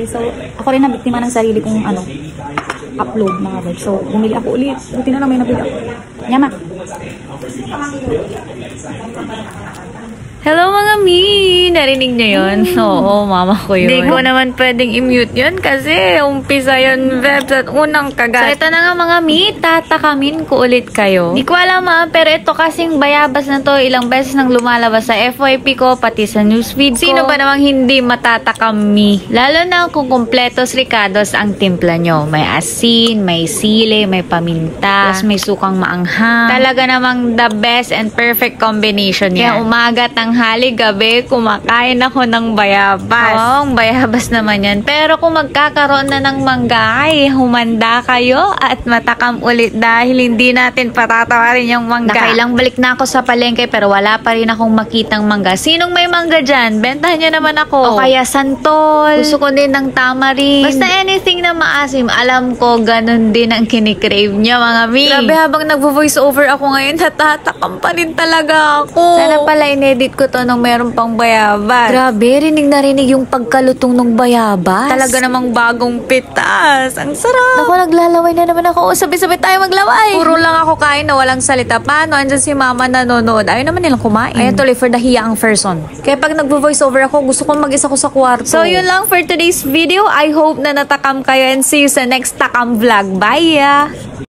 So, ako rin nabiktima ng sarili kong upload mga guys. So, bumili ako ulit. Buti na lang may nabili ako. Yama! Hello mga mi! Narinig niyo yun? Oo, mama ko yun. Hindi ko naman pwedeng i-mute yun kasi umpisa yun, Vebs, at unang kagat. So, ito na nga mga mi, tatakamin ko ulit kayo. Di ko alam pero ito kasing bayabas na to, ilang beses nang lumalabas sa FYP ko, pati sa newsfeed ko. Sino ba namang hindi matatakam mi? Lalo na kung kumpletos ricados ang timpla nyo. May asin, may sili, may paminta, plus may sukang maanghang. Talaga namang the best and perfect combination yan. Kaya umaga, tanghali, gabi, kumakain ako ng bayabas. Oo, ang bayabas naman yan. Pero kung magkakaroon na ng mangga, ay humanda kayo at matakam ulit dahil hindi natin patatawarin yung mangga. Nakailang balik na ako sa palengke pero wala pa rin akong makitang mangga. Sinong may mangga dyan? Bentahan nyo naman ako. O kaya santol. Gusto ko din ng tamarind. Basta anything na maasim, alam ko ganun din ang kinikrave nyo mga mi. Grabe, habang nagvo-voice over ako ngayon, natatakam pa rin talaga ako. Sana pala inedit ko to nung meron pang bayabas. Grabe, rinig na rinig yung pagkalutong ng bayabas. Talaga namang bagong pitas. Ang sarap. Naku, naglalaway na naman ako. Sabi-sabi tayo maglaway. Puro lang ako kain na walang salita. Paano? Andyan si mama nanonood. Ayaw naman nilang kumain. Ayaw tuloy for the hiyaang person. Kaya pag nagvo-voice over ako, gusto kong mag-isa ko sa kwarto. So, yun lang for today's video. I hope na natakam kayo and see you sa next takam vlog. Bye!